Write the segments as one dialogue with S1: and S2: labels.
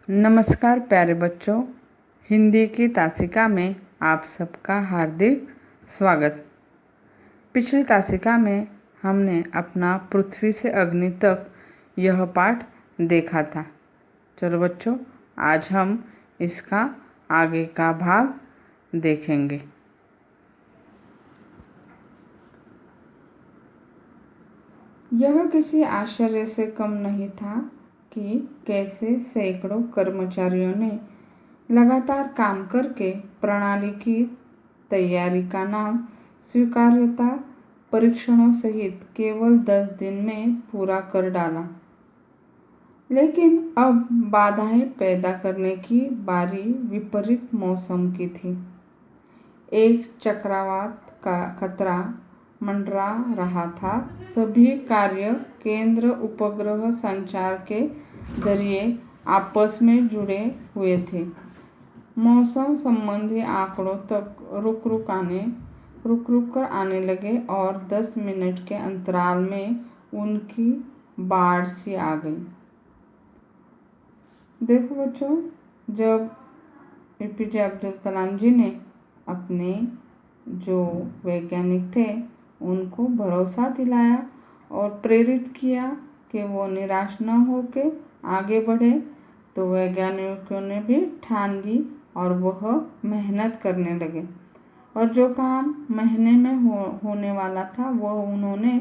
S1: नमस्कार प्यारे बच्चों, हिंदी की तासिका में आप सबका हार्दिक स्वागत। पिछली तासिका में हमने अपना पृथ्वी से अग्नि तक यह पाठ देखा था। चलो बच्चों, आज हम इसका आगे का भाग देखेंगे। यह किसी आश्चर्य से कम नहीं था कि कैसे सैकड़ों कर्मचारियों ने लगातार काम करके प्रणाली की तैयारी का नाम स्वीकार्यता परीक्षणों सहित केवल 10 दिन में पूरा कर डाला। लेकिन अब बाधाएं पैदा करने की बारी विपरीत मौसम की थी। एक चक्रवात का खतरा मंडरा रहा था। सभी कार्य केंद्र उपग्रह संचार के जरिए आपस में जुड़े हुए थे। मौसम संबंधी आंकड़ों तक रुक कर आने लगे और 10 मिनट के अंतराल में उनकी बाढ़ सी आ गई। देखो बच्चों, जब एपीजे अब्दुल कलाम जी ने अपने जो वैज्ञानिक थे उनको भरोसा दिलाया और प्रेरित किया कि वो निराश न होके आगे बढ़े, तो वैज्ञानिकों ने भी ठान ली और वह मेहनत करने लगे। और जो काम महीने में होने वाला था वह उन्होंने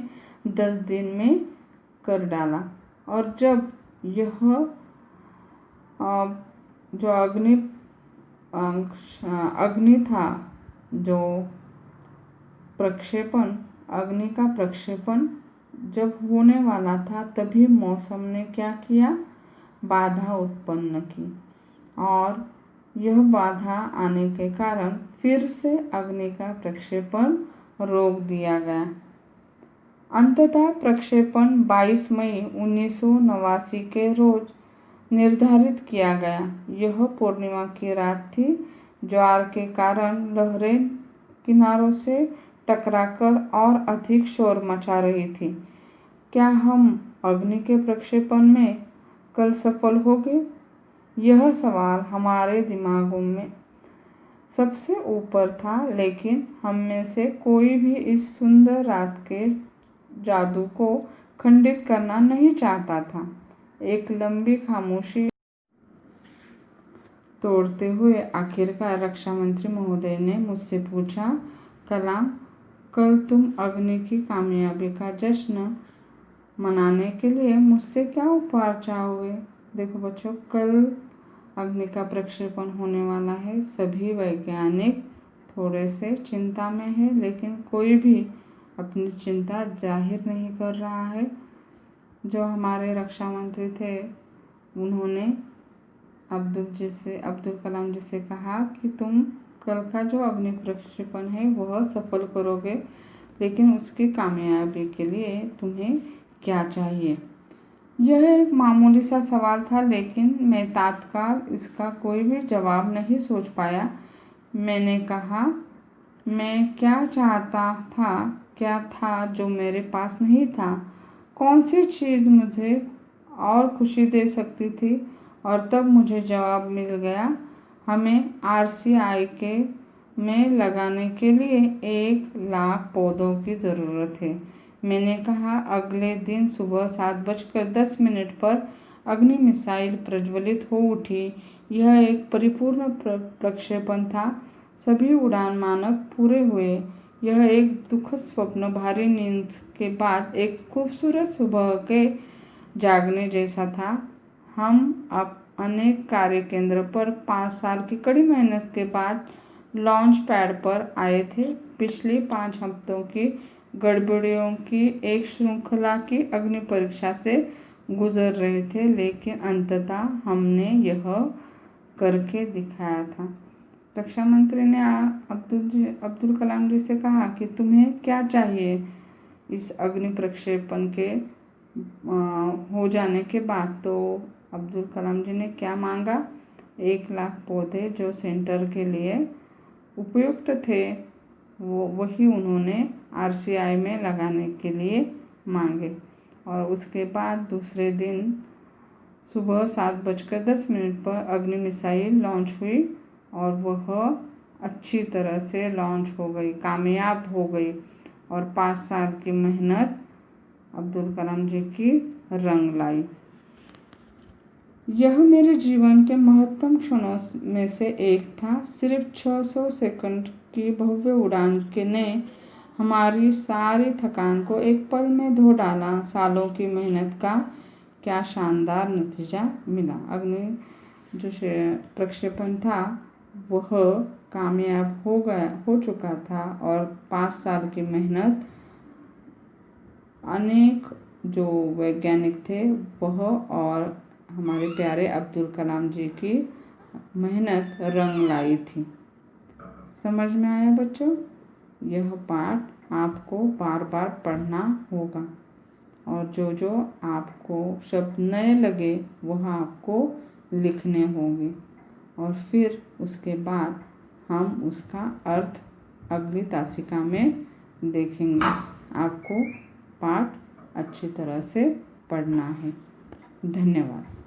S1: 10 दिन में कर डाला। और जब यह जो अग्नि था, जो अग्नि का प्रक्षेपण जब होने वाला था, तभी मौसम ने क्या किया, बाधा उत्पन्न की और यह बाधा आने के कारण फिर से अग्नि का प्रक्षेपण रोक दिया गया। अंततः प्रक्षेपण 22 मई 1989 के रोज निर्धारित किया गया। यह पूर्णिमा की रात थी। ज्वार के कारण लहरें किनारों से टकराकर और अधिक शोर मचा रही थी। क्या हम अग्नि के प्रक्षेपण में कल सफल होंगे? यह सवाल हमारे दिमागों में सबसे ऊपर था, लेकिन हम में से कोई भी इस सुंदर रात के जादू को खंडित करना नहीं चाहता था। एक लंबी खामोशी तोड़ते हुए आखिरकार रक्षा मंत्री महोदय ने मुझसे पूछा, कलाम, कल तुम अग्नि की कामयाबी का जश्न मनाने के लिए मुझसे क्या उपहार चाहोगे? देखो बच्चों, कल अग्नि का प्रक्षेपण होने वाला है। सभी वैज्ञानिक थोड़े से चिंता में है, लेकिन कोई भी अपनी चिंता जाहिर नहीं कर रहा है। जो हमारे रक्षा मंत्री थे उन्होंने अब्दुल कलाम जी से कहा कि तुम कल का जो अग्नि प्रक्षेपण है वह सफल करोगे, लेकिन उसकी कामयाबी के लिए तुम्हें क्या चाहिए? यह एक मामूली सा सवाल था, लेकिन मैं तत्काल इसका कोई भी जवाब नहीं सोच पाया। मैंने कहा, मैं क्या चाहता था, क्या था जो मेरे पास नहीं था? कौन सी चीज़ मुझे और खुशी दे सकती थी? और तब मुझे जवाब मिल गया, हमें RCI में लगाने के लिए 1,00,000 पौधों की ज़रूरत है। मैंने कहा, अगले दिन सुबह 7:10 पर अग्नि मिसाइल प्रज्वलित हो उठी। यह एक परिपूर्ण प्रक्षेपण था। सभी उड़ान मानक पूरे हुए। यह एक दुखद स्वप्न, भारी नींद के बाद एक खूबसूरत सुबह के जागने जैसा था। हम अब अनेक कार्य केंद्र पर 5 साल की कड़ी मेहनत के बाद लॉन्च पैड पर आए थे। पिछले 5 हफ्तों की गड़बड़ियों की एक श्रृंखला की अग्नि परीक्षा से गुजर रहे थे, लेकिन अंततः हमने यह करके दिखाया था। रक्षा मंत्री ने अब्दुल कलाम जी से कहा कि तुम्हें क्या चाहिए इस अग्नि प्रक्षेपण के हो जाने के बाद? तो अब्दुल कलाम जी ने क्या मांगा? 1,00,000 पौधे जो सेंटर के लिए उपयुक्त थे, वही उन्होंने RCI में लगाने के लिए मांगे। और उसके बाद दूसरे दिन सुबह 7:10 पर अग्नि मिसाइल लॉन्च हुई और वह अच्छी तरह से लॉन्च हो गई, कामयाब हो गई और 5 साल की मेहनत अब्दुल कलाम जी की रंग लाई। यह मेरे जीवन के महत्तम क्षणों में से एक था। सिर्फ 600 सेकंड की भव्य उड़ान ने हमारी सारी थकान को एक पल में धो डाला। सालों की मेहनत का क्या शानदार नतीजा मिला। अग्नि जो प्रक्षेपण था वह कामयाब हो चुका था और 5 साल की मेहनत, अनेक जो वैज्ञानिक थे वह और हमारे प्यारे अब्दुल कलाम जी की मेहनत रंग लाई थी। समझ में आया बच्चों? यह पाठ आपको बार बार पढ़ना होगा और जो आपको शब्द नए लगे वह आपको लिखने होंगे और फिर उसके बाद हम उसका अर्थ अगली तासिका में देखेंगे। आपको पाठ अच्छी तरह से पढ़ना है। धन्यवाद।